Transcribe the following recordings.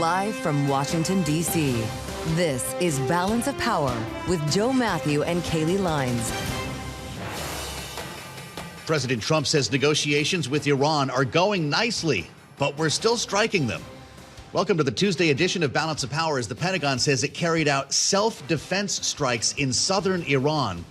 Live from Washington, D.C., this is Balance of Power with Joe Mathieu and Kailey Leinz. President Trump says negotiations with Iran are going nicely, but we're still striking them. Welcome to the Tuesday edition of Balance of Power, as the Pentagon says it carried out self-defense strikes in southern Iran,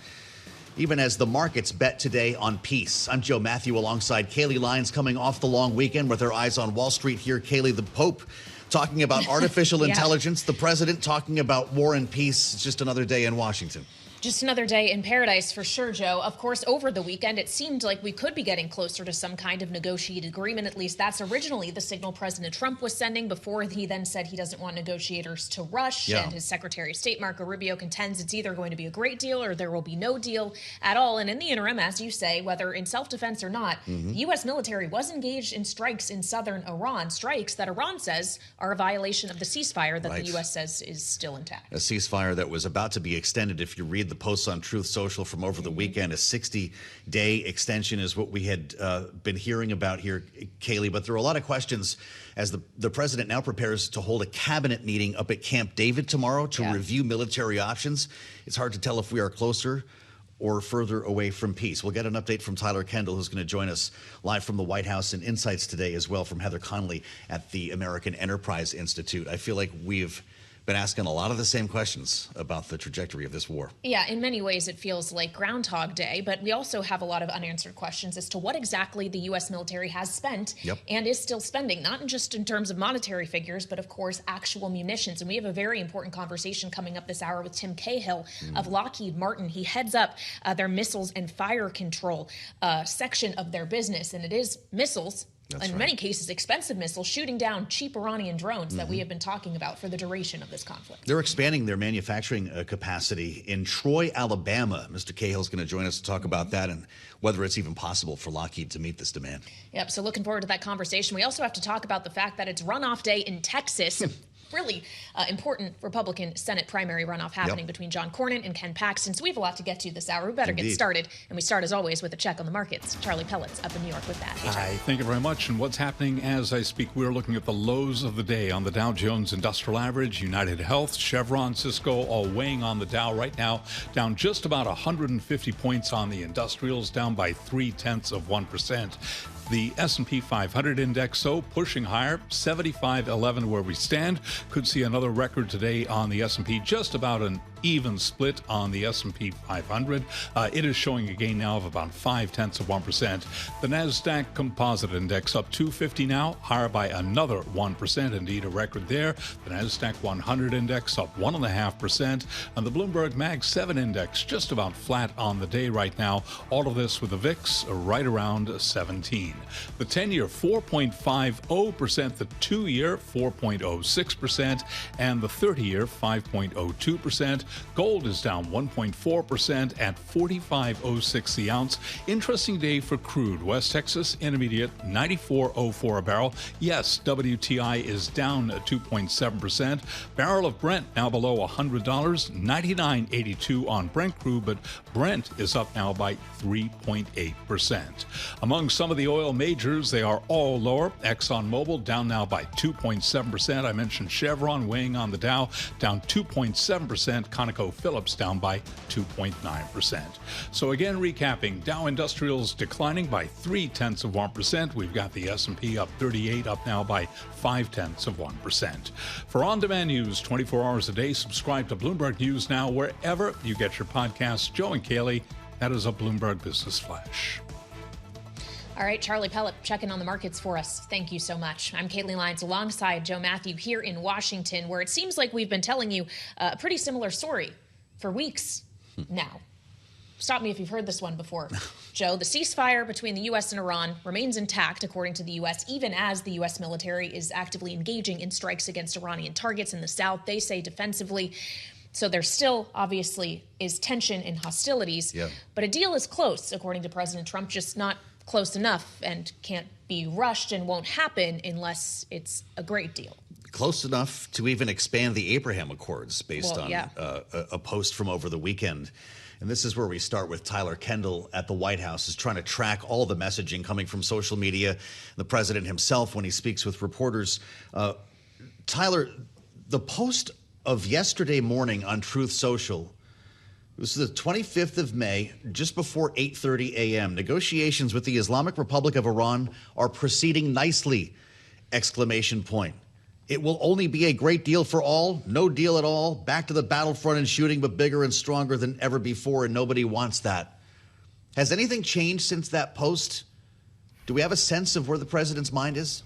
even as the markets bet today on peace. I'm Joe Mathieu alongside Kailey Leinz, coming off the long weekend with her eyes on Wall Street here. Kailey, the Pope talking about artificial intelligence, the president talking about war and peace. It's just another day in Washington. Just another day in paradise for sure, Joe. Of course, over the weekend, it seemed like we could be getting closer to some kind of negotiated agreement. At least that's originally the signal President Trump was sending before he then said he doesn't want negotiators to rush. And his Secretary of State, Marco Rubio, contends it's either going to be a great deal or there will be no deal at all. And in the interim, as you say, whether in self-defense or not, the U.S. military was engaged in strikes in southern Iran, strikes that Iran says are a violation of the ceasefire that the U.S. says is still intact. A ceasefire that was about to be extended. If you read the posts on Truth Social from over the weekend, a 60-day extension is what we had been hearing about here, Kailey. But there are a lot of questions as the president now prepares to hold a cabinet meeting up at Camp David tomorrow to review military options. It's hard to tell if we are closer or further away from peace. We'll get an update from Tyler Kendall, who's going to join us live from the White House, and insights today as well from Heather Conley at the American Enterprise Institute. I feel like we've been asking a lot of the same questions about the trajectory of this war. Yeah, in many ways it feels like Groundhog Day, but we also have a lot of unanswered questions as to what exactly the U.S. military has spent and is still spending, not just in terms of monetary figures, but of course actual munitions. And we have a very important conversation coming up this hour with Tim Cahill of Lockheed Martin. He heads up their missiles and fire control section of their business, and it is missiles. In many cases, expensive missiles shooting down cheap Iranian drones that we have been talking about for the duration of this conflict. They're expanding their manufacturing capacity in Troy, Alabama. Mr. Cahill is going to join us to talk about that and whether it's even possible for Lockheed to meet this demand. Yep, so looking forward to that conversation. We also have to talk about the fact that it's runoff day in Texas. Really important Republican Senate primary runoff happening between John Cornyn and Ken Paxton. So we have a lot to get to this hour. We better get started. And we start, as always, with a check on the markets. Charlie Pellet's up in New York with that. Hey, Hi, thank you very much. And what's happening as I speak, we're looking at the lows of the day on the Dow Jones Industrial Average, United Health, Chevron, Cisco, all weighing on the Dow right now, down just about 150 points on the industrials, down by 0.3%. The S&P 500 index, so pushing higher, 75.11 where we stand. Could see another record today on the S&P, just about an even split on the S&P 500. It is showing a gain now of about 0.5%. The NASDAQ Composite Index up 250 now, higher by another 1%. Indeed, a record there. The NASDAQ 100 Index up 1.5%. And the Bloomberg Mag 7 Index just about flat on the day right now. All of this with the VIX right around 17. The 10-year 4.50%, the 2-year 4.06%, and the 30-year 5.02%. Gold is down 1.4% at $45.06 the ounce. Interesting day for crude. West Texas Intermediate 94.04 a barrel. Yes, WTI is down 2.7%. Barrel of Brent now below $100, 99.82 on Brent crude, but Brent is up now by 3.8%. Among some of the oil majors, they are all lower. ExxonMobil down now by 2.7%. I mentioned Chevron weighing on the Dow, down 2.7%. ConocoPhillips down by 2.9%. So again, recapping, Dow Industrials declining by 0.3%. We've got the S&P up 38, up now by 0.5%. For on-demand news 24 hours a day, subscribe to Bloomberg News Now wherever you get your podcasts. Joe and Kailey, that is a Bloomberg Business Flash. All right, Charlie Pellet checking on the markets for us. Thank you so much. I'm Kailey Leinz alongside Joe Mathieu here in Washington, where it seems like we've been telling you a pretty similar story for weeks now. Stop me if you've heard this one before. Joe, the ceasefire between the U.S. and Iran remains intact, according to the U.S., even as the U.S. military is actively engaging in strikes against Iranian targets in the south, they say defensively. So there still obviously is tension and hostilities. But a deal is close, according to President Trump, just not close enough and can't be rushed and won't happen unless it's a great deal. Close enough to even expand the Abraham Accords based on a post from over the weekend. And this is where we start with Tyler Kendall at the White House, is trying to track all the messaging coming from social media. The president himself, when he speaks with reporters, Tyler, the post of yesterday morning on Truth Social, this is the 25th of May, just before 8:30 a.m. Negotiations with the Islamic Republic of Iran are proceeding nicely! Exclamation point. It will only be a great deal for all, no deal at all, back to the battlefront and shooting, but bigger and stronger than ever before, and nobody wants that. Has anything changed since that post? Do we have a sense of where the president's mind is?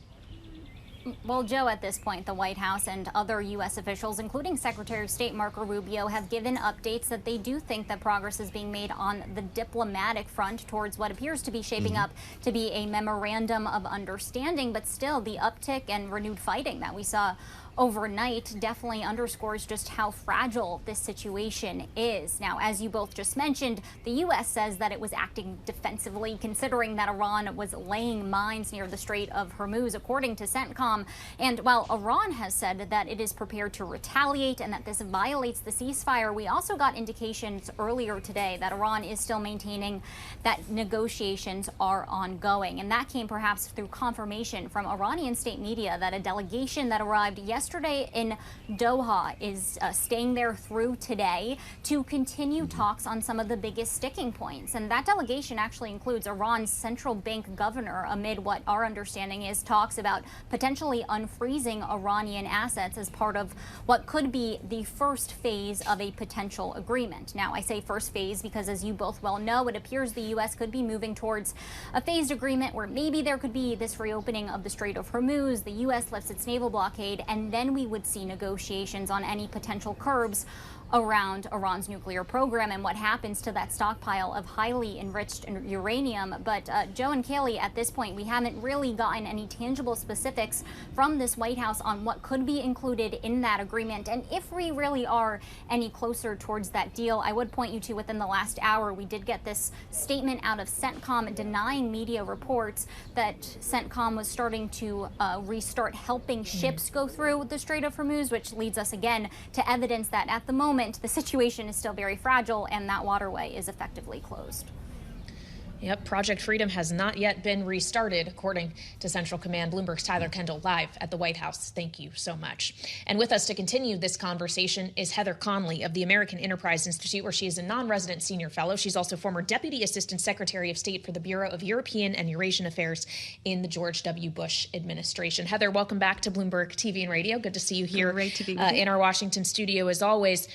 Well, Joe, at this point, the White House and other U.S. officials, including Secretary of State Marco Rubio, have given updates that they do think that progress is being made on the diplomatic front towards what appears to be shaping up to be a memorandum of understanding. But still, the uptick and renewed fighting that we saw overnight definitely underscores just how fragile this situation is. Now, as you both just mentioned, the U.S. says that it was acting defensively, considering that Iran was laying mines near the Strait of Hormuz, according to CENTCOM. And while Iran has said that it is prepared to retaliate and that this violates the ceasefire, we also got indications earlier today that Iran is still maintaining that negotiations are ongoing. And that came perhaps through confirmation from Iranian state media that a delegation that arrived yesterday in Doha is staying there through today to continue talks on some of the biggest sticking points. And that delegation actually includes Iran's central bank governor, amid what our understanding is talks about potentially unfreezing Iranian assets as part of what could be the first phase of a potential agreement. Now, I say first phase because, as you both well know, it appears the U.S. could be moving towards a phased agreement where maybe there could be this reopening of the Strait of Hormuz, the U.S. lifts its naval blockade, and then we would see negotiations on any potential curbs around Iran's nuclear program and what happens to that stockpile of highly enriched uranium. But Joe and Kailey, at this point, we haven't really gotten any tangible specifics from this White House on what could be included in that agreement. And if we really are any closer towards that deal, I would point you to within the last hour, we did get this statement out of CENTCOM denying media reports that CENTCOM was starting to restart helping ships go through the Strait of Hormuz, which leads us again to evidence that at the moment, the situation is still very fragile and that waterway is effectively closed. Yep, Project Freedom has not yet been restarted, according to Central Command. Bloomberg's Tyler Kendall live at the White House. Thank you so much. And with us to continue this conversation is Heather Conley of the American Enterprise Institute, where she is a non-resident senior fellow. She's also former Deputy Assistant Secretary of State for the Bureau of European and Eurasian Affairs in the George W. Bush administration. Heather, welcome back to Bloomberg TV and Radio. Good to see you here Great to be with you. In our Washington studio, as always.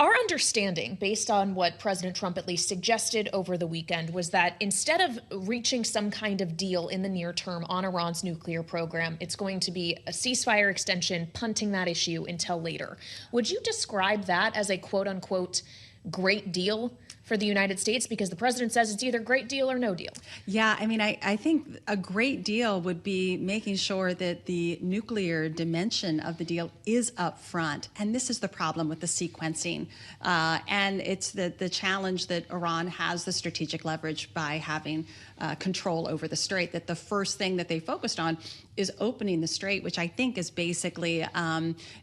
Our understanding, based on what President Trump at least suggested over the weekend, was that instead of reaching some kind of deal in the near term on Iran's nuclear program, it's going to be a ceasefire extension, punting that issue until later. Would you describe that as a quote-unquote great deal for the United States? Because the president says it's either great deal or no deal. Yeah, I mean, I think a great deal would be making sure that the nuclear dimension of the deal is up front. And this is the problem with the sequencing. And it's the challenge that Iran has the strategic leverage by having control over the strait, that the first thing that they focused on is opening the strait, which I think is basically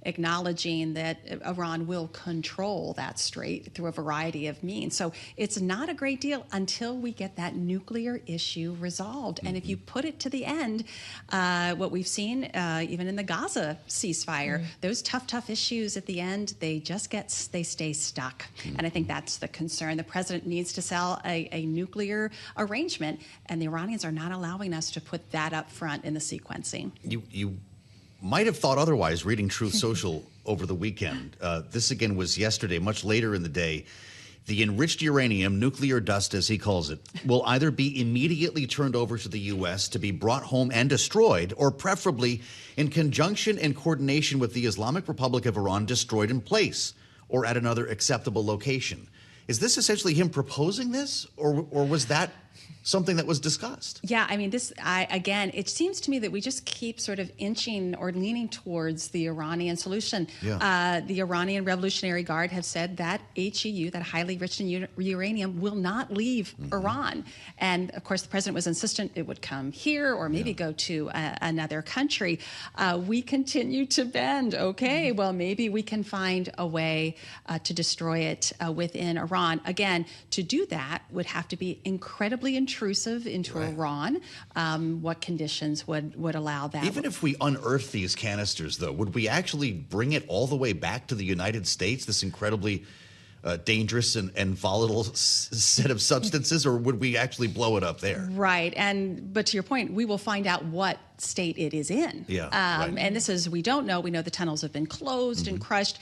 acknowledging that Iran will control that strait through a variety of means. So it's not a great deal until we get that nuclear issue resolved. And if you put it to the end, what we've seen even in the Gaza ceasefire, those tough issues at the end, they stay stuck. And I think that's the concern. The president needs to sell a nuclear arrangement, and the Iranians are not allowing us to put that up front in the sequencing. You might have thought otherwise reading Truth Social over the weekend. This again was yesterday, much later in the day. The enriched uranium, nuclear dust as he calls it, will either be immediately turned over to the U.S. to be brought home and destroyed, or preferably in conjunction and coordination with the Islamic Republic of Iran, destroyed in place or at another acceptable location. Is this essentially him proposing this, or was that something that was discussed? Yeah, I mean, again, it seems to me that we just keep sort of inching or leaning towards the Iranian solution. Yeah. The Iranian Revolutionary Guard have said that HEU, that highly enriched uranium, will not leave Iran. And of course, the president was insistent it would come here or maybe go to another country. We continue to bend. Okay, well, maybe we can find a way to destroy it within Iran. Again, to do that would have to be incredibly really intrusive into Iran. What conditions would allow that? Even if we unearth these canisters, though, would we actually bring it all the way back to the United States, this incredibly dangerous and volatile set of substances, or would we actually blow it up there? Right. But to your point, we will find out what state it is in. And this is, we don't know. We know the tunnels have been closed and crushed.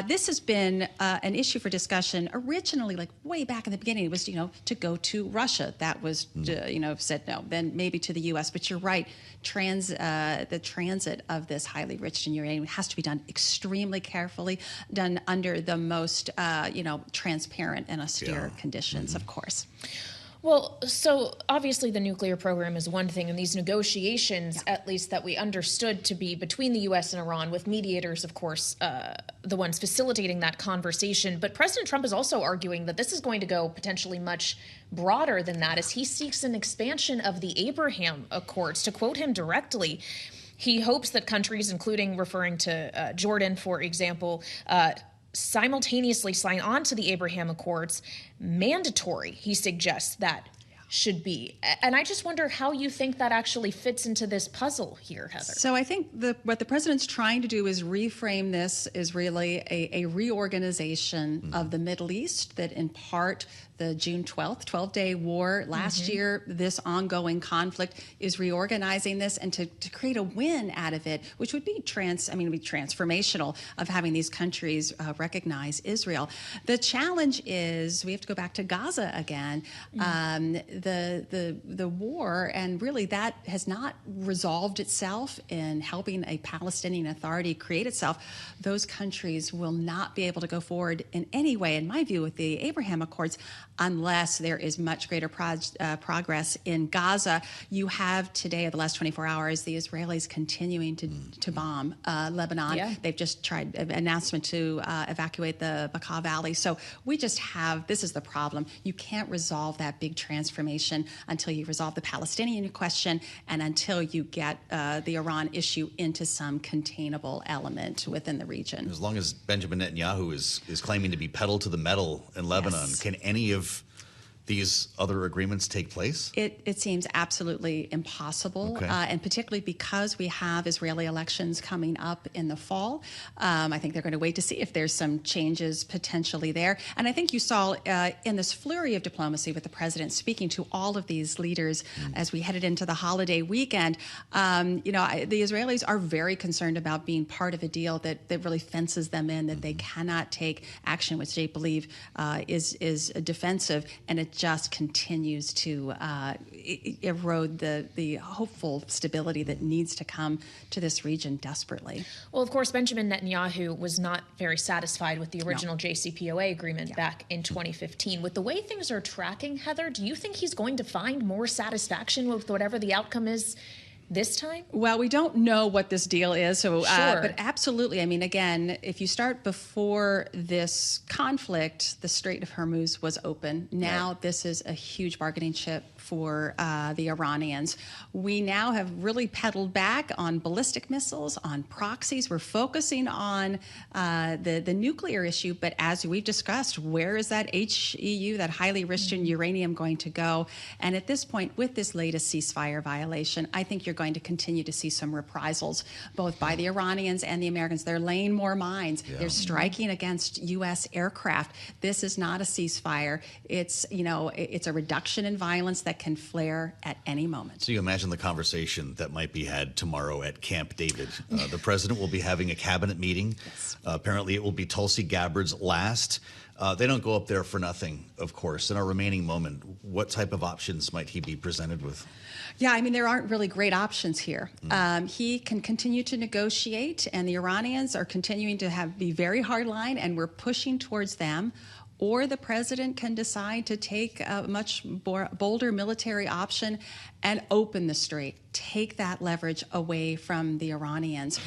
This has been an issue for discussion originally, like way back in the beginning. It was, to go to Russia. That was, said no. Then maybe to the U.S. But you're right. The transit of this highly enriched uranium has to be done extremely carefully, done under the most, transparent and austere conditions, of course. Well, so obviously the nuclear program is one thing, and these negotiations, at least that we understood to be between the U.S. and Iran, with mediators, of course, the ones facilitating that conversation. But President Trump is also arguing that this is going to go potentially much broader than that, as he seeks an expansion of the Abraham Accords. To quote him directly, he hopes that countries, including referring to Jordan, for example, simultaneously sign on to the Abraham Accords. Mandatory, he suggests that should be. And I just wonder how you think that actually fits into this puzzle here, Heather. So I think what the president's trying to do is reframe this as really a reorganization of the Middle East, that in part the June 12th, 12-day war last year, this ongoing conflict is reorganizing this, and to create a win out of it, which would be transformational, of having these countries recognize Israel. The challenge is we have to go back to Gaza again. The war, and really that has not resolved itself in helping a Palestinian Authority create itself. Those countries will not be able to go forward in any way, in my view, with the Abraham Accords, unless there is much greater progress in Gaza. You have today, the last 24 hours, the Israelis continuing to bomb Lebanon. Yeah. They've just tried an announcement to evacuate the Bekaa Valley. So we just have, this is the problem. You can't resolve that big transformation until you resolve the Palestinian question and until you get the Iran issue into some containable element within the region. As long as Benjamin Netanyahu is claiming to be pedal to the metal in Lebanon, can any of these other agreements take place? It seems absolutely impossible, and particularly because we have Israeli elections coming up in the fall. I think they're going to wait to see if there's some changes potentially there. And I think you saw in this flurry of diplomacy with the president speaking to all of these leaders as we headed into the holiday weekend, the Israelis are very concerned about being part of a deal that really fences them in, that they cannot take action which they believe is defensive, and it just continues to erode the hopeful stability that needs to come to this region desperately. Well, of course, Benjamin Netanyahu was not very satisfied with the original JCPOA agreement back in 2015. With the way things are tracking, Heather, do you think he's going to find more satisfaction with whatever the outcome is this time? Well, we don't know what this deal is, so but absolutely. I mean, again, if you start before this conflict, the Strait of Hormuz was open. Now this is a huge bargaining chip for the Iranians. We now have really pedaled back on ballistic missiles, on proxies. We're focusing on the nuclear issue, but as we've discussed, where is that HEU, that highly enriched uranium, going to go? And at this point, with this latest ceasefire violation, I think you're going to continue to see some reprisals, both by the Iranians and the Americans. They're laying more mines. They're striking against U.S. aircraft. This is not a ceasefire. It's a reduction in violence that can flare at any moment. So you imagine the conversation that might be had tomorrow at Camp David. The president will be having a cabinet meeting. Apparently it will be Tulsi Gabbard's last. They don't go up there for nothing, of course. In our remaining moment, what type of options might he be presented with? Yeah, I mean, there aren't really great options here. He can continue to negotiate, and the Iranians are continuing to be very hardline, and we're pushing towards them. Or the president can decide to take a much bolder military option and open the strait. Take that leverage away from the Iranians.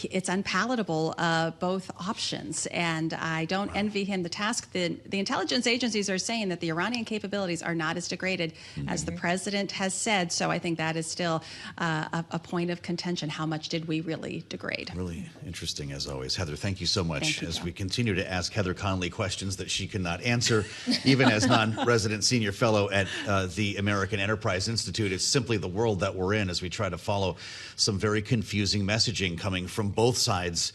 It's unpalatable, both options, and I don't envy him the task. The intelligence agencies are saying that the Iranian capabilities are not as degraded as the president has said, so I think that is still a point of contention. How much did we really degrade? Really interesting, as always. Heather, thank you so much. You, as Joe. we continue to ask Heather Conley questions that she cannot answer, even as non-resident senior fellow at the American Enterprise Institute, it's simply the world that we're in as we try to follow some very confusing messaging coming from both sides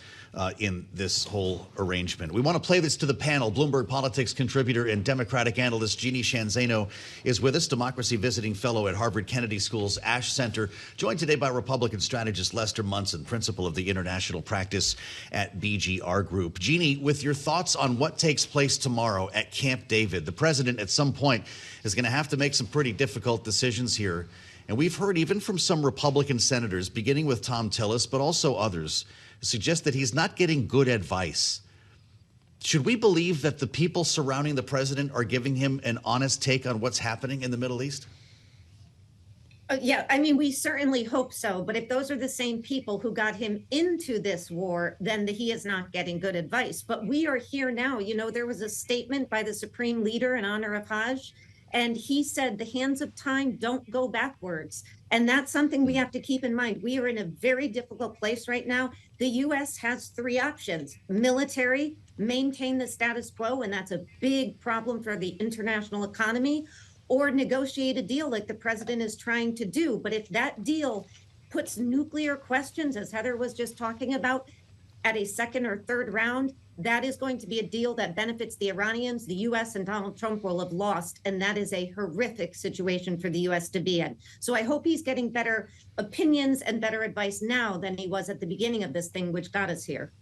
in this whole arrangement. We want to play this to the panel. Bloomberg politics contributor and Democratic analyst Jeanne Zaino is with us, democracy visiting fellow at Harvard Kennedy School's Ash Center, joined today by Republican strategist Lester Munson, principal of the international practice at BGR Group. Jeanne, with your thoughts on what takes place tomorrow at Camp David, the president at some point is going to have to make some pretty difficult decisions here. And we've heard even from some Republican senators, beginning with Tom Tillis, but also others, suggest that he's not getting good advice. Should we believe that the people surrounding the president are giving him an honest take on what's happening in the Middle East? Yeah, I mean, we certainly hope so. But if those are the same people who got him into this war, then he is not getting good advice. But we are here now. You know, there was a statement by the supreme leader in honor of Hajj, and he said the hands of time don't go backwards. And that's something we have to keep in mind. We are in a very difficult place right now. The U.S. has three options: military, maintain the status quo, and that's a big problem for the international economy, or negotiate a deal like the president is trying to do. But if that deal puts nuclear questions, as Heather was just talking about, at a second or third round, that is going to be a deal that benefits the Iranians. The U.S. and Donald Trump will have lost, and that is a horrific situation for the U.S. to be in. So I hope he's getting better opinions and better advice now than he was at the beginning of this thing, which got us here.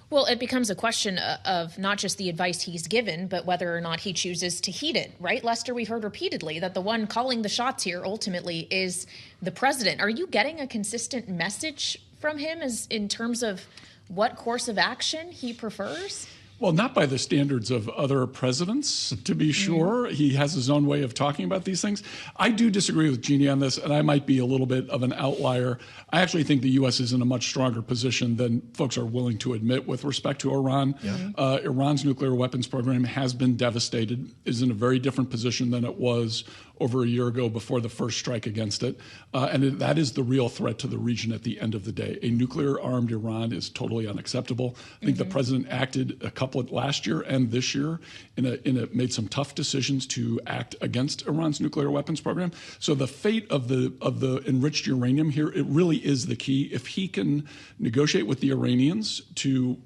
Well, it becomes a question of not just the advice he's given, but whether or not he chooses to heed it, right? Lester, we've heard repeatedly that the one calling the shots here ultimately is the president. Are you getting a consistent message from him as in terms of what course of action he prefers? Well, not by the standards of other presidents, to be sure. He has his own way of talking about these things. I do disagree with Jeanne on this, and I might be a little bit of an outlier. I actually think the U.S. is in a much stronger position than folks are willing to admit with respect to Iran. Iran's nuclear weapons program has been devastated, is in a very different position than it was over a year ago before the first strike against it. And that is the real threat to the region at the end of the day. A nuclear-armed Iran is totally unacceptable. I think the president acted a couple of last year and this year made some tough decisions to act against Iran's nuclear weapons program. So the fate of the enriched uranium here, it really is the key. If he can negotiate with the Iranians to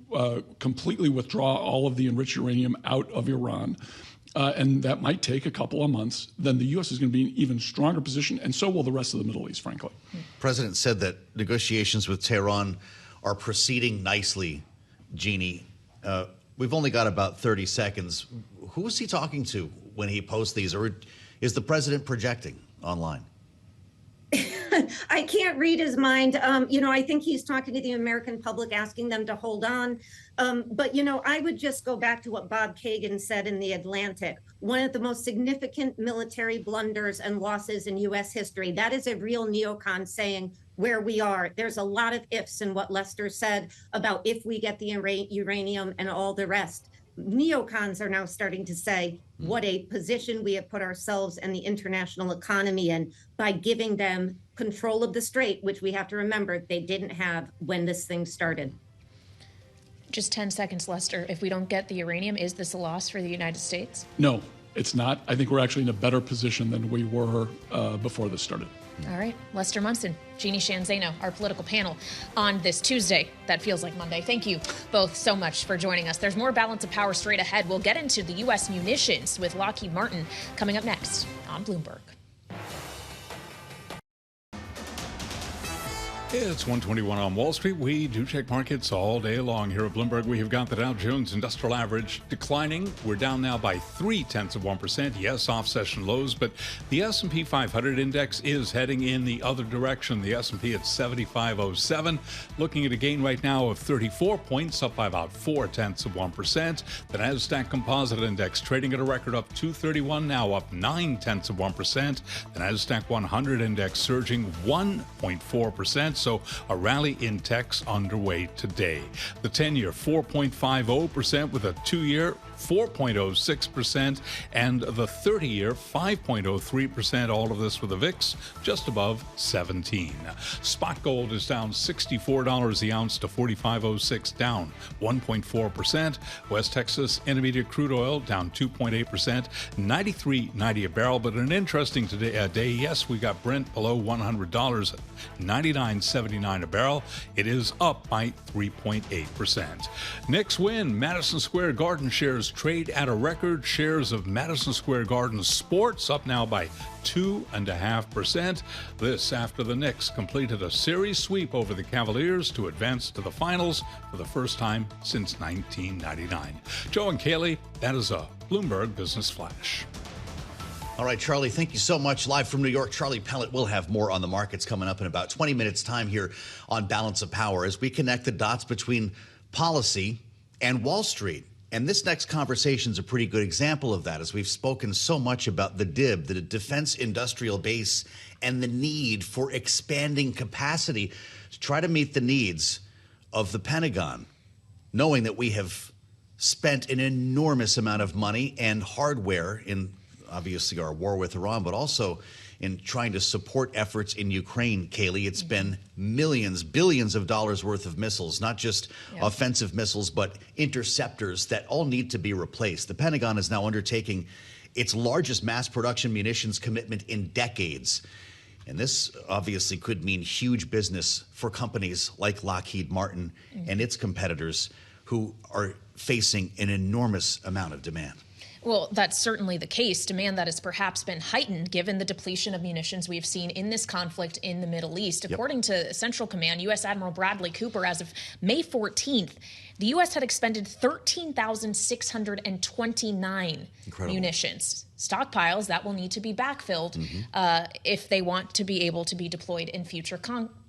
completely withdraw all of the enriched uranium out of Iran, and that might take a couple of months, then the U.S. is going to be in an even stronger position, and so will the rest of the Middle East, frankly. The president said that negotiations with Tehran are proceeding nicely, Jeanne. We've only got about 30 seconds. Who is he talking to when he posts these, or is the president projecting online? I can't read his mind. I think he's talking to the American public, asking them to hold on. But I would just go back to what Bob Kagan said in The Atlantic. One of the most significant military blunders and losses in U.S. history. That is a real neocon saying where we are. There's a lot of ifs in what Lester said about if we get the uranium and all the rest. Neocons are now starting to say what a position we have put ourselves and the international economy in by giving them control of the strait, which we have to remember they didn't have when this thing started. Just 10 seconds, Lester. If we don't get the uranium, is this a loss for the United States? No, it's not. I think we're actually in a better position than we were before this started. All right. Lester Munson, Jeanne Zaino, our political panel on this Tuesday. That feels like Monday. Thank you both so much for joining us. There's more Balance of Power straight ahead. We'll get into the U.S. munitions with Lockheed Martin coming up next on Bloomberg. It's 121 on Wall Street. We do check markets all day long. Here at Bloomberg, we have got the Dow Jones Industrial Average declining. We're down now by 0.3%. Yes, off session lows, but the S&P 500 index is heading in the other direction. The S&P at 7507, looking at a gain right now of 34 points, up by about 0.4%. The Nasdaq Composite Index trading at a record up 231, now up 0.9%. The Nasdaq 100 Index surging 1.4%. So a rally in techs underway today. The 10-year 4.50% with a 2-year 4.06%, and the 30-year 5.03%. All of this with a VIX just above 17. Spot gold is down $64 the ounce to $45.06, down 1.4%. West Texas Intermediate crude oil down 2.8%, $93.90 a barrel. But an interesting day. Yes, we got Brent below $100 at $99.79 a barrel. It is up by 3.8%. Knicks win. Madison Square Garden shares trade at a record. Shares of Madison Square Garden Sports up now by 2.5%. This after the Knicks completed a series sweep over the Cavaliers to advance to the finals for the first time since 1999. Joe and Kailey, that is a Bloomberg Business Flash. All right, Charlie, thank you so much. Live from New York, Charlie Pellet will have more on the markets coming up in about 20 minutes' time here on Balance of Power as we connect the dots between policy and Wall Street. And this next conversation is a pretty good example of that, as we've spoken so much about the DIB, the Defense Industrial Base, and the need for expanding capacity to try to meet the needs of the Pentagon, knowing that we have spent an enormous amount of money and hardware in obviously our war with Iran, but also in trying to support efforts in Ukraine, Kailey. It's been millions, billions of dollars worth of missiles, not just offensive missiles, but interceptors that all need to be replaced. The Pentagon is now undertaking its largest mass production munitions commitment in decades. And this obviously could mean huge business for companies like Lockheed Martin and its competitors who are facing an enormous amount of demand. Well, that's certainly the case. Demand that has perhaps been heightened given the depletion of munitions we've seen in this conflict in the Middle East. According to Central Command, U.S. Admiral Bradley Cooper, as of May 14th, the U.S. had expended 13,629 munitions. Stockpiles that will need to be backfilled if they want to be able to be deployed in future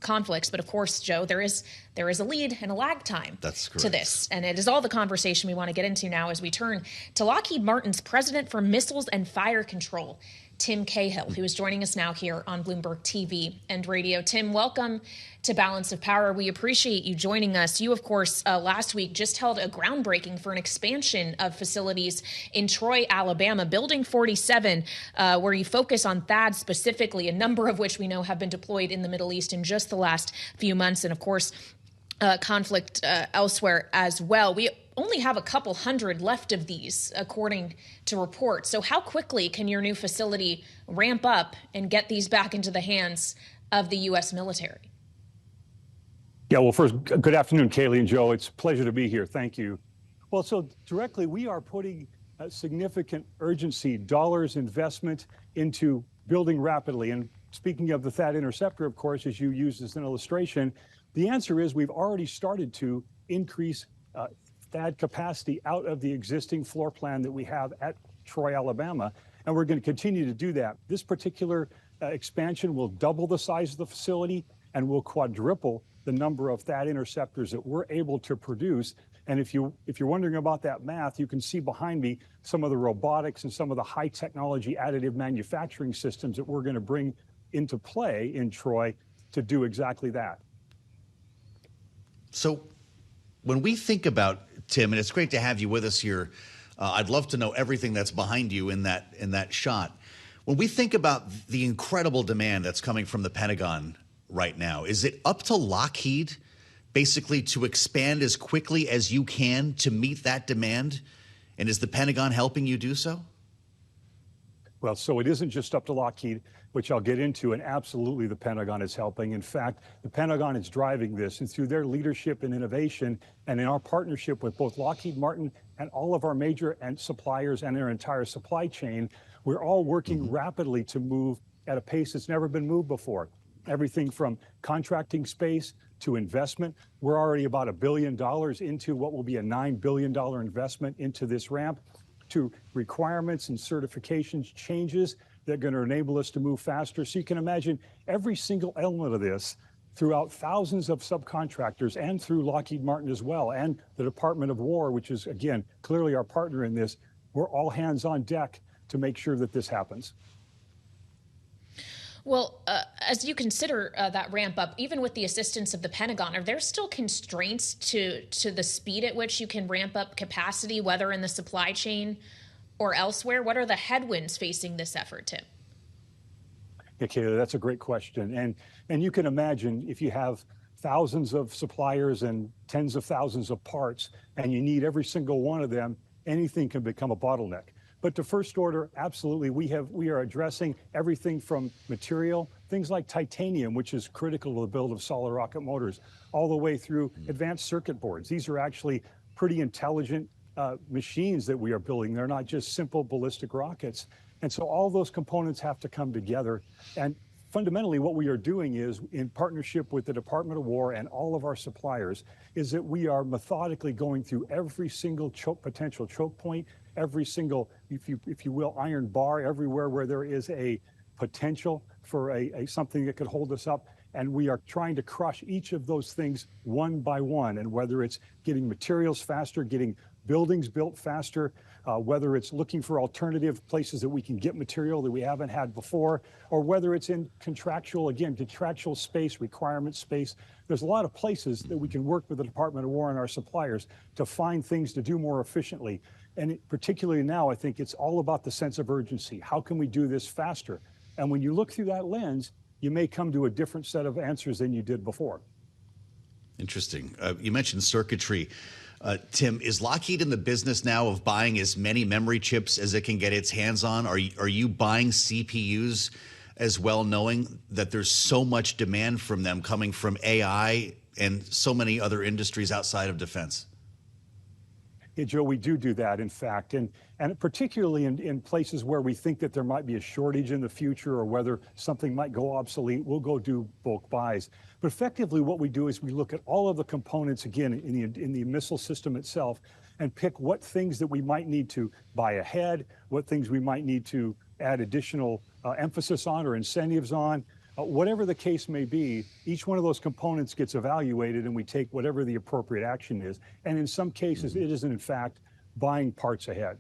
conflicts. But of course, Joe, there is a lead and a lag time to this. And it is all the conversation we want to get into now as we turn to Lockheed Martin's president for missiles and fire control, Tim Cahill, who is joining us now here on Bloomberg TV and radio. Tim, welcome to Balance of Power. We appreciate you joining us. You, of course, last week just held a groundbreaking for an expansion of facilities in Troy, Alabama, Building 47, where you focus on THAAD specifically, a number of which we know have been deployed in the Middle East in just the last few months. And of course, conflict elsewhere as well. We only have a couple hundred left of these, according to reports. So how quickly can your new facility ramp up and get these back into the hands of the U.S. military? Yeah, well, first, good afternoon, Kailey and Joe. It's a pleasure to be here. Thank you. Well, so directly, we are putting significant urgency, dollars investment into building rapidly. And speaking of the THAAD interceptor, of course, as you used as an illustration, the answer is we've already started to increase THAAD capacity out of the existing floor plan that we have at Troy, Alabama, and we're going to continue to do that. This particular expansion will double the size of the facility and will quadruple the number of THAAD interceptors that we're able to produce. And if you're wondering about that math, you can see behind me some of the robotics and some of the high technology additive manufacturing systems that we're going to bring into play in Troy to do exactly that. So when we think about, Tim, and it's great to have you with us here, I'd love to know everything that's behind you in that shot. When we think about the incredible demand that's coming from the Pentagon right now, is it up to Lockheed basically to expand as quickly as you can to meet that demand? And is the Pentagon helping you do so? Well, so it isn't just up to Lockheed, which I'll get into, and absolutely the Pentagon is helping. In fact, the Pentagon is driving this, and through their leadership and innovation, and in our partnership with both Lockheed Martin and all of our major suppliers and their entire supply chain, we're all working rapidly to move at a pace that's never been moved before. everything from contracting space to investment. We're already about $1 billion into what will be a $9 billion investment into this ramp, to requirements and certifications changes that are going to enable us to move faster. So you can imagine every single element of this throughout thousands of subcontractors and through Lockheed Martin as well, and the Department of War, which is, again, clearly our partner in this. We're all hands on deck to make sure that this happens. Well, as you consider that ramp up, even with the assistance of the Pentagon, are there still constraints to the speed at which you can ramp up capacity, whether in the supply chain or elsewhere? What are the headwinds facing this effort, Tim? Yeah, Kailey, that's a great question. And you can imagine if you have thousands of suppliers and tens of thousands of parts, and you need every single one of them, anything can become a bottleneck. But to first order, absolutely, we are addressing everything from material, things like titanium, which is critical to the build of solid rocket motors, all the way through advanced circuit boards. These are actually pretty intelligent machines that we are building. They're not just simple ballistic rockets. And so all those components have to come together. And fundamentally, what we are doing is, in partnership with the Department of War and all of our suppliers, is that we are methodically going through every single potential choke point, every single, if you will, iron bar, everywhere where there is a potential for something that could hold us up. And we are trying to crush each of those things one by one. And whether it's getting materials faster, getting buildings built faster, whether it's looking for alternative places that we can get material that we haven't had before, or whether it's in contractual space, requirement space. There's a lot of places that we can work with the Department of War and our suppliers to find things to do more efficiently. And particularly now, I think it's all about the sense of urgency. How can we do this faster? And when you look through that lens, you may come to a different set of answers than you did before. Interesting. You mentioned circuitry. Tim, is Lockheed in the business now of buying as many memory chips as it can get its hands on? Are you buying CPUs as well, knowing that there's so much demand from them coming from AI and so many other industries outside of defense? Yeah, Joe, we do that, in fact, and particularly in places where we think that there might be a shortage in the future, or whether something might go obsolete, we'll go do bulk buys. But effectively, what we do is we look at all of the components, again, in the missile system itself, and pick what things that we might need to buy ahead, what things we might need to add additional emphasis on or incentives on. Whatever the case may be, each one of those components gets evaluated, and we take whatever the appropriate action is. And in some cases, it is, in fact, buying parts ahead.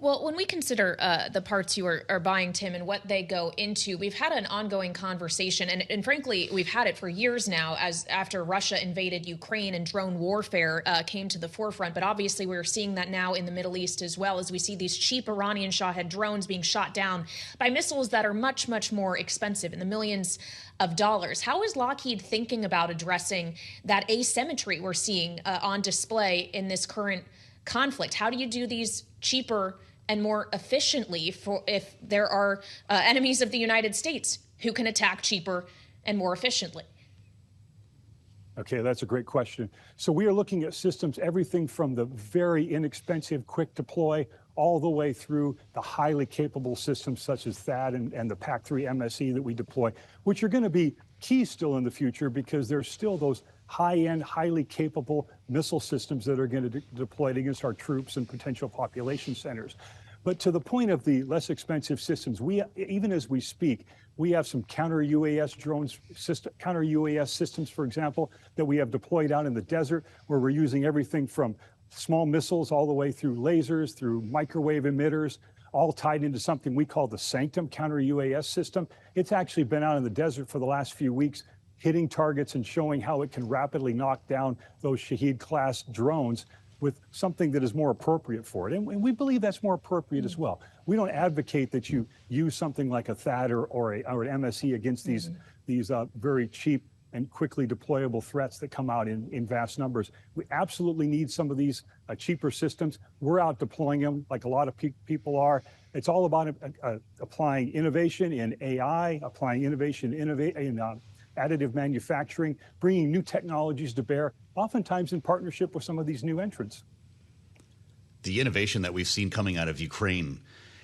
Well, when we consider the parts you are buying, Tim, and what they go into, we've had an ongoing conversation, and frankly, we've had it for years now, as after Russia invaded Ukraine and drone warfare came to the forefront. But obviously, we're seeing that now in the Middle East as well, as we see these cheap Iranian Shahed drones being shot down by missiles that are much, much more expensive, in the millions of dollars. How is Lockheed thinking about addressing that asymmetry we're seeing on display in this current conflict? How do you do these cheaper and more efficiently for if there are enemies of the United States who can attack cheaper and more efficiently? Okay, that's a great question. So we are looking at systems, everything from the very inexpensive, quick deploy, all the way through the highly capable systems such as THAAD and the PAC-3 MSE that we deploy, which are going to be key still in the future, because there's still those high-end, highly capable missile systems that are going to be deployed against our troops and potential population centers. But to the point of the less expensive systems, even as we speak, we have some counter-UAS drones, counter-UAS systems, for example, that we have deployed out in the desert, where we're using everything from small missiles all the way through lasers, through microwave emitters, all tied into something we call the Sanctum counter-UAS system. It's actually been out in the desert for the last few weeks, hitting targets and showing how it can rapidly knock down those Shahed-class drones with something that is more appropriate for it. And we believe that's more appropriate as well. We don't advocate that you use something like a THAAD or an MSE against these very cheap and quickly deployable threats that come out in vast numbers. We absolutely need some of these cheaper systems. We're out deploying them like a lot of people are. It's all about applying innovation in AI, applying innovation in additive manufacturing, bringing new technologies to bear, oftentimes in partnership with some of these new entrants. The innovation that we've seen coming out of Ukraine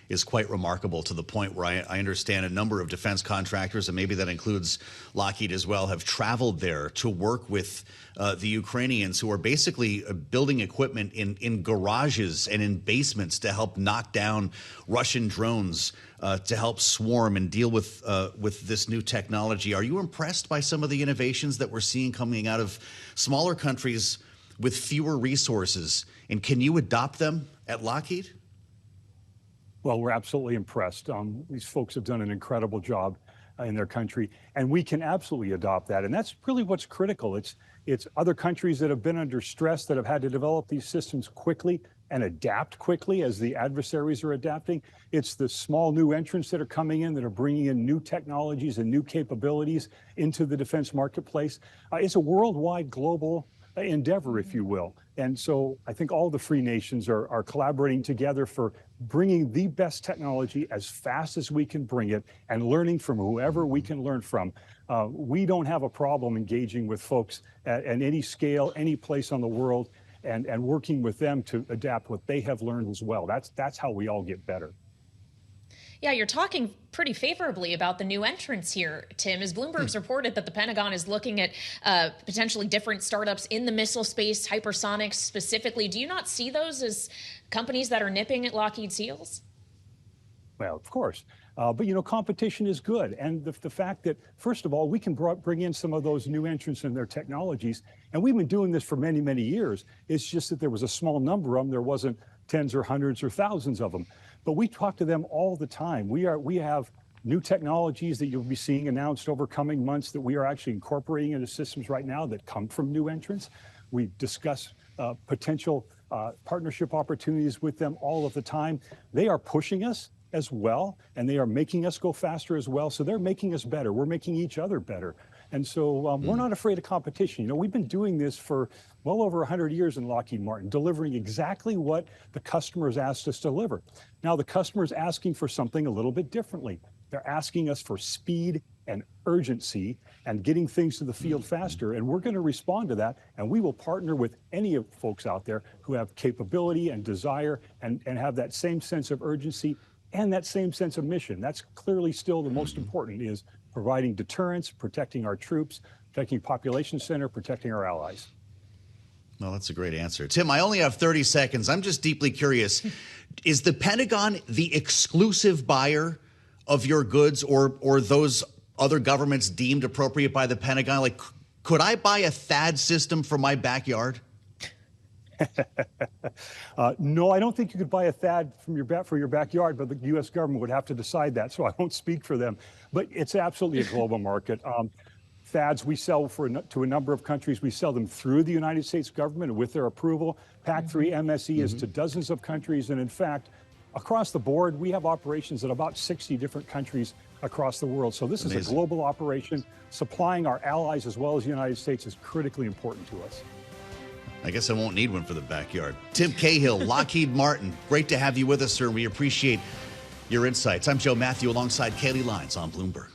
is quite remarkable, to the point where I understand a number of defense contractors, and maybe that includes Lockheed as well, have traveled there to work with the Ukrainians, who are basically building equipment in garages and in basements to help knock down Russian drones, to help swarm and deal with this new technology. Are you impressed by some of the innovations that we're seeing coming out of smaller countries with fewer resources? And can you adopt them at Lockheed? Well, we're absolutely impressed. These folks have done an incredible job in their country, and we can absolutely adopt that. And that's really what's critical. It's other countries that have been under stress, that have had to develop these systems quickly and adapt quickly as the adversaries are adapting. It's the small new entrants that are coming in, that are bringing in new technologies and new capabilities into the defense marketplace. It's a worldwide, global endeavor, if you will. And so I think all the free nations are collaborating together for bringing the best technology as fast as we can bring it, and learning from whoever we can learn from. We don't have a problem engaging with folks at any scale, any place on the world, and working with them to adapt what they have learned as well. That's how we all get better. Yeah, you're talking pretty favorably about the new entrants here, Tim, as Bloomberg's reported that the Pentagon is looking at potentially different startups in the missile space, hypersonics specifically. Do you not see those as companies that are nipping at Lockheed's heels? Well, of course. But, you know, competition is good. And the fact that, first of all, we can bring in some of those new entrants and their technologies. And we've been doing this for many, many years. It's just that there was a small number of them. There wasn't tens or hundreds or thousands of them. But we talk to them all the time. We have new technologies that you'll be seeing announced over coming months that we are actually incorporating into systems right now that come from new entrants. We discuss potential partnership opportunities with them all of the time. They are pushing us as well, and they are making us go faster as well. So they're making us better. We're making each other better. And so we're not afraid of competition. You know, we've been doing this for well over 100 years in Lockheed Martin, delivering exactly what the customers asked us to deliver. Now, the customer's asking for something a little bit differently. They're asking us for speed and urgency and getting things to the field faster. And we're going to respond to that. And we will partner with any of folks out there who have capability and desire and have that same sense of urgency and that same sense of mission. That's clearly still the most important, is providing deterrence, protecting our troops, protecting population center, protecting our allies. Well, that's a great answer. Tim, I only have 30 seconds. I'm just deeply curious. Is the Pentagon the exclusive buyer of your goods, or those other governments deemed appropriate by the Pentagon? Like, could I buy a THAAD system for my backyard? No, I don't think you could buy a THAAD for your backyard, but the U.S. government would have to decide that, so I won't speak for them. But it's absolutely a global market. THAADs we sell to a number of countries. We sell them through the United States government with their approval. PAC-3 MSE is to dozens of countries, and in fact, across the board, we have operations at about 60 different countries across the world. So this is a global operation. Supplying our allies as well as the United States is critically important to us. I guess I won't need one for the backyard. Tim Cahill, Lockheed Martin, great to have you with us, sir. We appreciate your insights. I'm Joe Mathieu alongside Kailey Leinz on Bloomberg.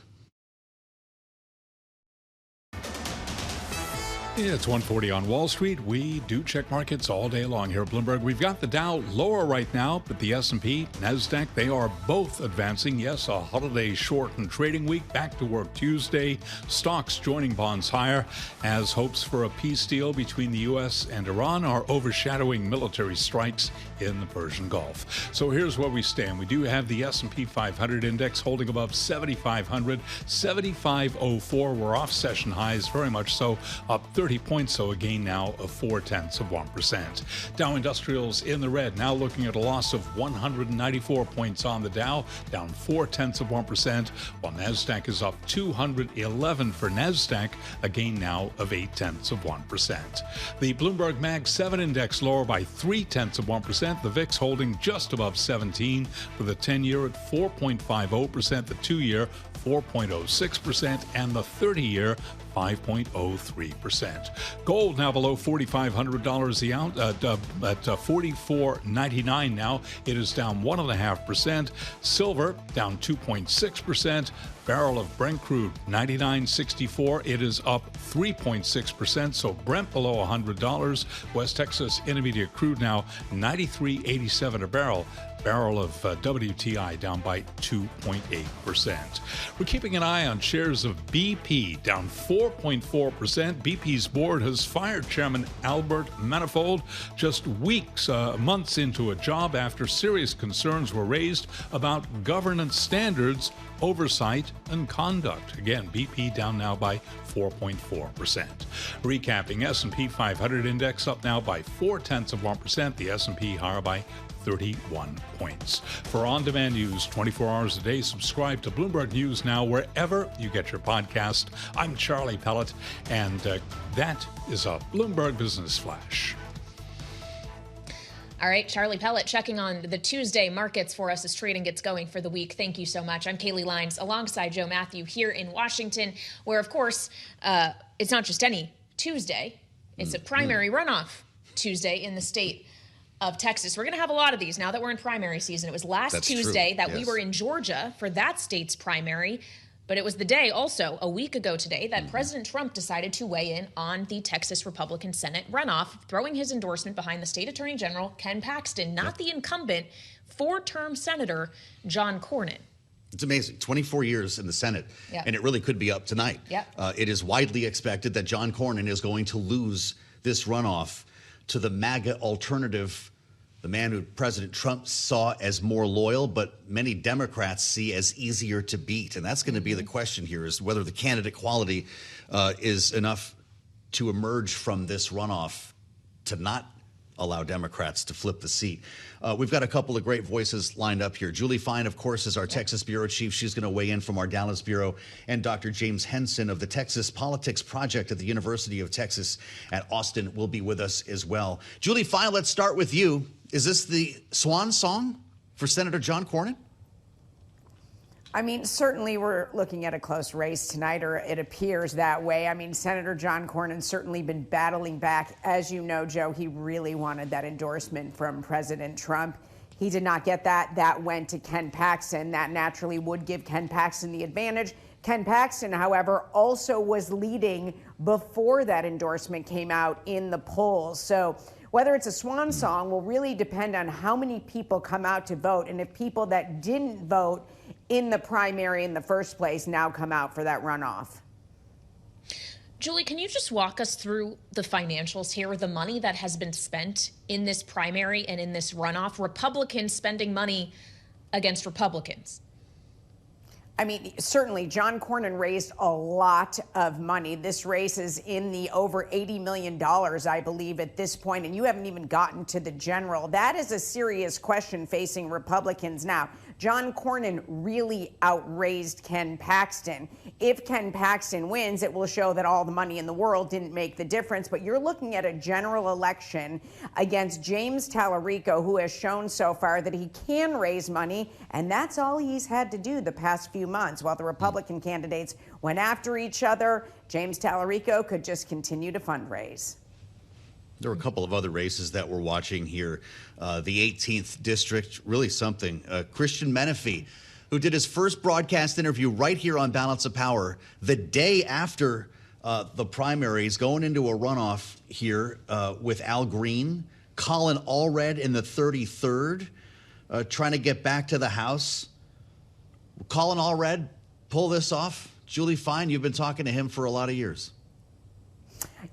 It's 1:40 on Wall Street. We do check markets all day long here at Bloomberg. We've got the Dow lower right now, but the S&P, NASDAQ, they are both advancing. Yes, a holiday shortened trading week. Back to work Tuesday. Stocks joining bonds higher as hopes for a peace deal between the U.S. and Iran are overshadowing military strikes in the Persian Gulf. So here's where we stand. We do have the S&P 500 index holding above 7,500, 7,504. We're off session highs, very much so, up 30 points, so a gain now of 0.4%. Dow Industrials in the red, now looking at a loss of 194 points on the Dow, down 0.4%, while NASDAQ is up 211 for NASDAQ, a gain now of 0.8%. The Bloomberg Mag 7 index lower by 0.3%, the VIX holding just above 17, with the 10-year at 4.50%, the 2-year 4.06%, and the 30-year 5.03%. Gold now below $4,500 the ounce at $44.99 now. It is down 1.5%. Silver down 2.6%. Barrel of Brent crude, $99.64. It is up 3.6%. So Brent below $100. West Texas Intermediate crude now $93.87 a barrel. Barrel of WTI down by 2.8%. We're keeping an eye on shares of BP down 4.4%. BP's board has fired Chairman Albert Manifold just months into a job after serious concerns were raised about governance standards, oversight, and conduct. Again, BP down now by 4.4%. Recapping, S&P 500 index up now by 0.4%. The S&P higher by 31 points. For on-demand news 24 hours a day, subscribe to Bloomberg News Now wherever you get your podcast. I'm Charlie Pellet, and that is a Bloomberg Business Flash. All right, Charlie Pellet checking on the Tuesday markets for us as trading gets going for the week. Thank you so much. I'm Kailey Leinz alongside Joe Mathieu here in Washington, where, of course, it's not just any Tuesday. It's a primary runoff Tuesday in the state of Texas. We're going to have a lot of these now that we're in primary season. It was last Tuesday that we were in Georgia for that state's primary, but it was the day also a week ago today that President Trump decided to weigh in on the Texas Republican Senate runoff, throwing his endorsement behind the state attorney general, Ken Paxton, not the incumbent four-term Senator John Cornyn. It's amazing. 24 years in the Senate, and it really could be up tonight. It is widely expected that John Cornyn is going to lose this runoff to the MAGA alternative, the man who President Trump saw as more loyal, but many Democrats see as easier to beat. And that's going to be the question here, is whether the candidate quality is enough to emerge from this runoff to not allow Democrats to flip the seat. We've got a couple of great voices lined up here. Julie Fine, of course, is our Texas bureau chief. She's going to weigh in from our Dallas bureau. And Dr. James Henson of the Texas Politics Project at the University of Texas at Austin will be with us as well. Julie Fine, let's start with you. Is this the swan song for Senator John Cornyn? I mean, certainly we're looking at a close race tonight, or it appears that way. I mean, Senator John Cornyn's certainly been battling back. As you know, Joe, he really wanted that endorsement from President Trump. He did not get that. That went to Ken Paxton. That naturally would give Ken Paxton the advantage. Ken Paxton, however, also was leading before that endorsement came out in the polls. So whether it's a swan song will really depend on how many people come out to vote, and if people that didn't vote in the primary in the first place now come out for that runoff. Julie, can you just walk us through the financials here, the money that has been spent in this primary and in this runoff? Republicans spending money against Republicans. I mean, certainly John Cornyn raised a lot of money. This race is in the over $80 million, I believe, at this point, and you haven't even gotten to the general. That is a serious question facing Republicans now. John Cornyn really outraised Ken Paxton. If Ken Paxton wins, it will show that all the money in the world didn't make the difference. But you're looking at a general election against James Tallarico, who has shown so far that he can raise money, and that's all he's had to do the past few months. While the Republican candidates went after each other, James Tallarico could just continue to fundraise. There were a couple of other races that we're watching here. The 18th district, really something. Christian Menefee, who did his first broadcast interview right here on Balance of Power the day after the primaries, going into a runoff here with Al Green, Colin Allred in the 33rd, trying to get back to the House. Colin Allred, pull this off. Julie Fine, you've been talking to him for a lot of years.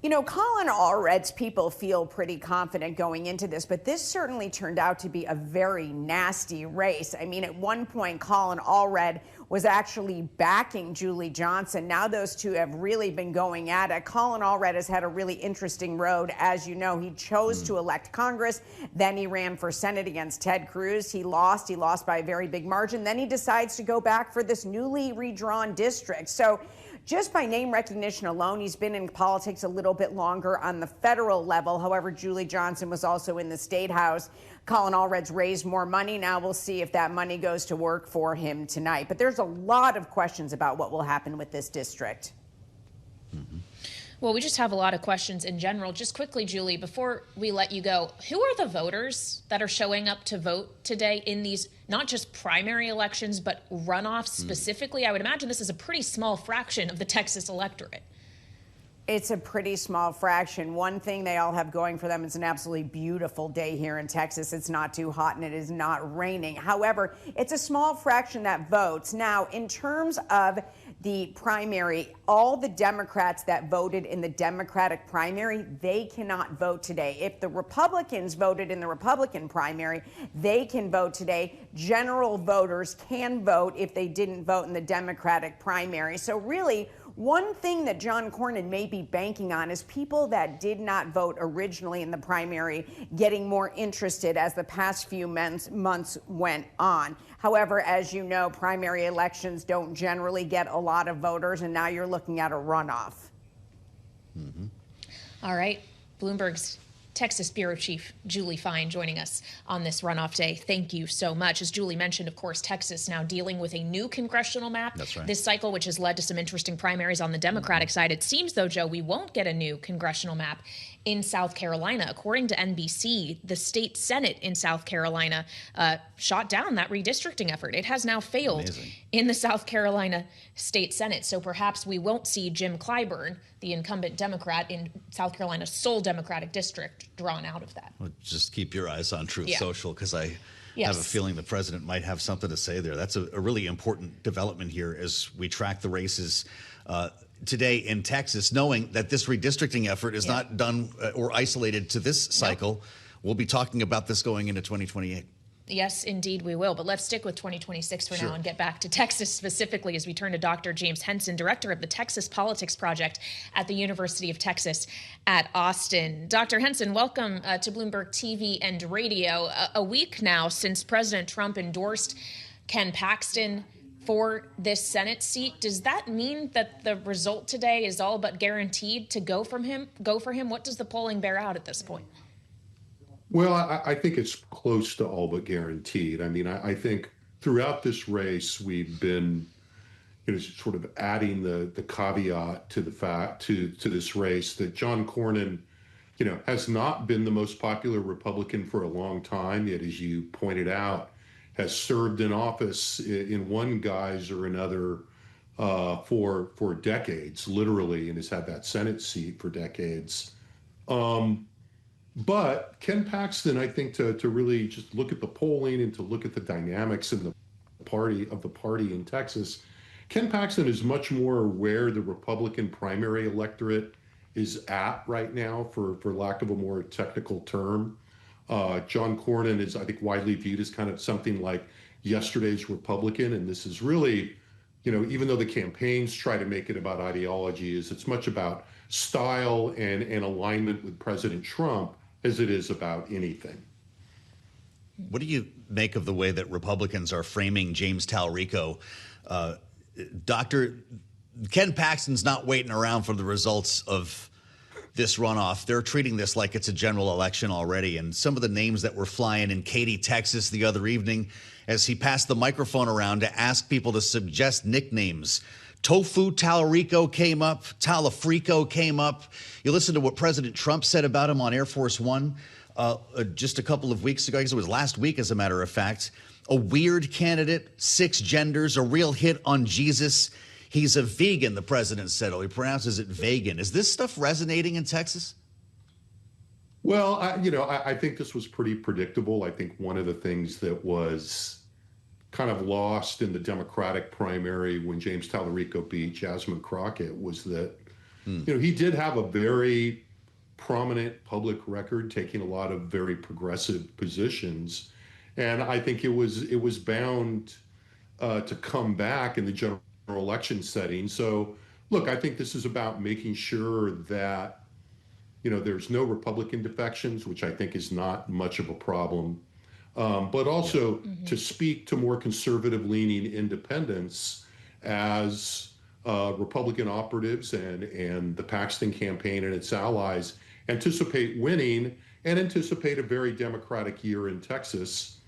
You know, Colin Allred's people feel pretty confident going into this, but this certainly turned out to be a very nasty race. I mean, at one point, Colin Allred was actually backing Julie Johnson. Now those two have really been going at it. Colin Allred has had a really interesting road. As you know, he chose to elect Congress. Then he ran for Senate against Ted Cruz. He lost by a very big margin. Then he decides to go back for this newly redrawn district. So just by name recognition alone, he's been in politics a little bit longer on the federal level. However, Julie Johnson was also in the state house. Colin Allred's raised more money. Now we'll see if that money goes to work for him tonight. But there's a lot of questions about what will happen with this district. Well, we just have a lot of questions in general. Just quickly, Julie, before we let you go, who are the voters that are showing up to vote today in these, not just primary elections, but runoffs specifically? I would imagine this is a pretty small fraction of the Texas electorate. It's a pretty small fraction. One thing they all have going for them is an absolutely beautiful day here in Texas. It's not too hot and it is not raining. However, it's a small fraction that votes. Now, in terms of the primary, all the Democrats that voted in the Democratic primary, they cannot vote today. If the Republicans voted in the Republican primary, they can vote today. General voters can vote if they didn't vote in the Democratic primary. So really, one thing that John Cornyn may be banking on is people that did not vote originally in the primary getting more interested as the past few months went on. However, as you know, primary elections don't generally get a lot of voters, and now you're looking at a runoff. Mm-hmm. All right. Bloomberg's Texas Bureau Chief Julie Fine joining us on this runoff day. Thank you so much. As Julie mentioned, of course, Texas now dealing with a new congressional map this cycle, which has led to some interesting primaries on the Democratic side. It seems, though, Joe, we won't get a new congressional map in South Carolina. According to NBC, the state Senate in South Carolina shot down that redistricting effort. It has now failed in the South Carolina state Senate. So perhaps we won't see Jim Clyburn, the incumbent Democrat in South Carolina's sole Democratic district, drawn out of that. Well, just keep your eyes on Truth Social, because I have a feeling the president might have something to say there. That's a really important development here as we track the races today in Texas, knowing that this redistricting effort is not done or isolated to this cycle. We'll be talking about this going into 2028. Yes, indeed we will. But let's stick with 2026 for now and get back to Texas specifically as we turn to Dr. James Henson, director of the Texas Politics Project at the University of Texas at Austin. Dr. Henson, welcome to Bloomberg TV and Radio. A week now since President Trump endorsed Ken Paxton for this Senate seat. Does that mean that the result today is all but guaranteed to go for him? What does the polling bear out at this point? Well, I think it's close to all but guaranteed. I mean, I think throughout this race, we've been, sort of adding the caveat to the fact to this race that John Cornyn, has not been the most popular Republican for a long time. Yet, as you pointed out, has served in office in one guise or another for decades, literally, and has had that Senate seat for decades. But Ken Paxton, I think, to really just look at the polling and to look at the dynamics in the party in Texas, Ken Paxton is much more where the Republican primary electorate is at right now, for lack of a more technical term. John Cornyn is, I think, widely viewed as kind of something like yesterday's Republican, and this is really, even though the campaigns try to make it about ideology, it's much about style and alignment with President Trump as it is about anything. What do you make of the way that Republicans are framing James Talarico? Dr. Ken Paxton's not waiting around for the results of this runoff. They're treating this like it's a general election already. And some of the names that were flying in Katy, Texas the other evening, as he passed the microphone around to ask people to suggest nicknames. Tofu Talarico came up. Talafrico came up. You listen to what President Trump said about him on Air Force One just a couple of weeks ago. I guess it was last week, as a matter of fact. A weird candidate, 6 genders, a real hit on Jesus. He's a vegan, the president said. Oh, he pronounces it vegan. Is this stuff resonating in Texas? Well, I think this was pretty predictable. I think one of the things that was kind of lost in the Democratic primary when James Talarico beat Jasmine Crockett was that, he did have a very prominent public record, taking a lot of very progressive positions. And I think it was bound to come back in the general election setting. So, look, I think this is about making sure that, there's no Republican defections, which I think is not much of a problem. But also to speak to more conservative-leaning independents as Republican operatives and the Paxton campaign and its allies anticipate winning and anticipate a very Democratic year in Texas,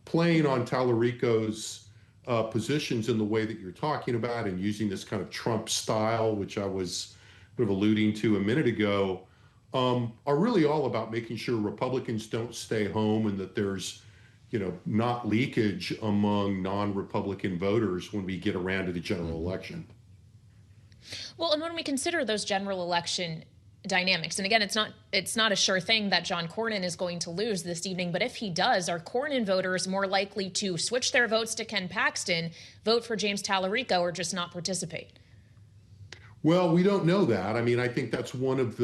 playing on Talarico's positions in the way that you're talking about and using this kind of Trump style, which I was sort of alluding to a minute ago, are really all about making sure Republicans don't stay home and that there's, not leakage among non-Republican voters when we get around to the general election. Well, and when we consider those general election dynamics, and again, it's not a sure thing that John Cornyn is going to lose this evening, but if he does, are Cornyn voters more likely to switch their votes to Ken Paxton, vote for James Tallarico, or just not participate? Well, we don't know that. I mean, I think that's one of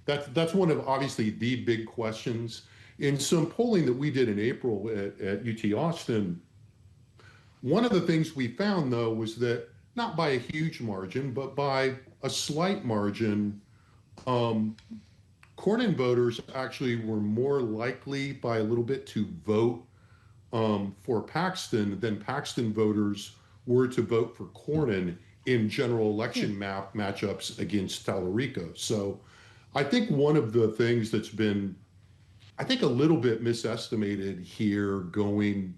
obviously the big questions. In some polling that we did in April at UT Austin, one of the things we found, though, was that not by a huge margin, but by a slight margin, Cornyn voters actually were more likely by a little bit to vote for Paxton than Paxton voters were to vote for Cornyn in general election matchups against Tallarico. So I think one of the things that's been, I think, a little bit misestimated here going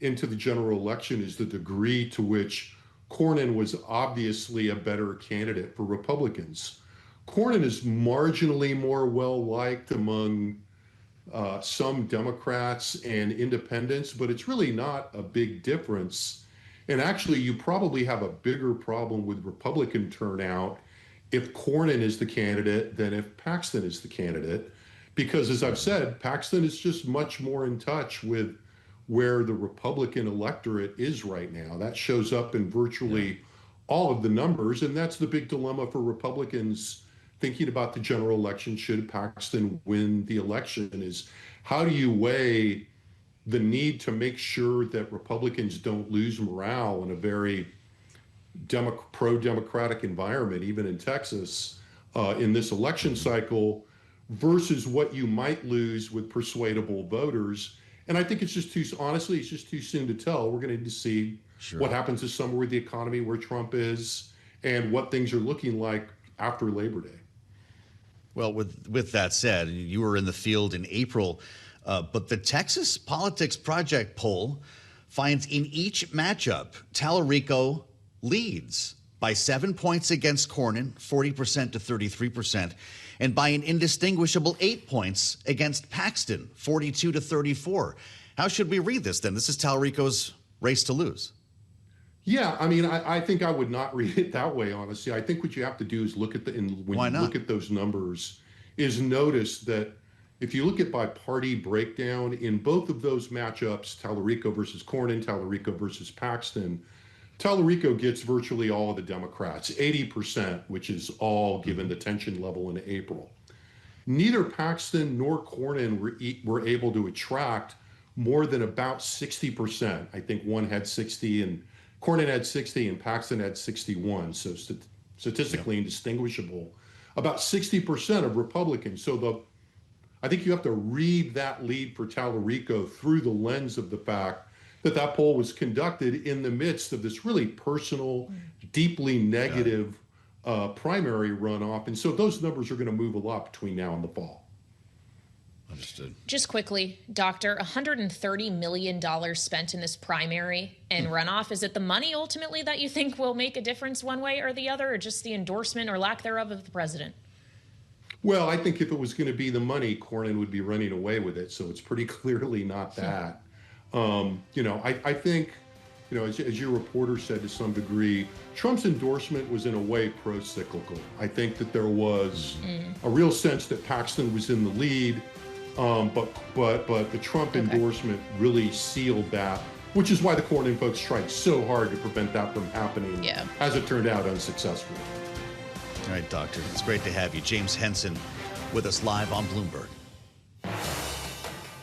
into the general election is the degree to which Cornyn was obviously a better candidate for Republicans. Cornyn is marginally more well-liked among some Democrats and independents, but it's really not a big difference. And actually, you probably have a bigger problem with Republican turnout if Cornyn is the candidate than if Paxton is the candidate. Because as I've said, Paxton is just much more in touch with where the Republican electorate is right now. That shows up in virtually all of the numbers. And that's the big dilemma for Republicans thinking about the general election. Should Paxton win the election, is how do you weigh the need to make sure that Republicans don't lose morale in a very pro-democratic environment, even in Texas, in this election cycle, versus what you might lose with persuadable voters. And I think it's just too soon to tell. We're going to need to see what happens this summer with the economy, where Trump is, and what things are looking like after Labor Day. Well, with that said, you were in the field in April, but the Texas Politics Project poll finds in each matchup, Tallarico leads by 7 points against Cornyn, 40% to 33%, and by an indistinguishable 8 points against Paxton, 42 to 34. How should we read this then? This is Tallarico's race to lose. Yeah, I mean, I think I would not read it that way, honestly. I think what you have to do is look at look at those numbers, is notice that if you look at by party breakdown in both of those matchups, Tallarico versus Cornyn, Tallarico versus Paxton, Tallarico gets virtually all of the Democrats, 80%, which is all given the tension level in April. Neither Paxton nor Cornyn were able to attract more than about 60%. I think one had 60 and Cornyn had 60 and Paxton had 61, so statistically indistinguishable. About 60% of Republicans. So I think you have to read that lead for Tallarico through the lens of the fact that poll was conducted in the midst of this really personal, deeply negative primary runoff. And so those numbers are going to move a lot between now and the fall. Understood. Just quickly, Doctor, $130 million spent in this primary and runoff. Is it the money ultimately that you think will make a difference one way or the other, or just the endorsement or lack thereof of the president? Well, I think if it was going to be the money, Cornyn would be running away with it. So it's pretty clearly not that. I think, as your reporter said to some degree, Trump's endorsement was in a way pro-cyclical. I think that there was a real sense that Paxton was in the lead. But the Trump endorsement really sealed that, which is why the Cornyn folks tried so hard to prevent that from happening, as it turned out, unsuccessfully. All right, Doctor, it's great to have you. James Henson with us live on Bloomberg.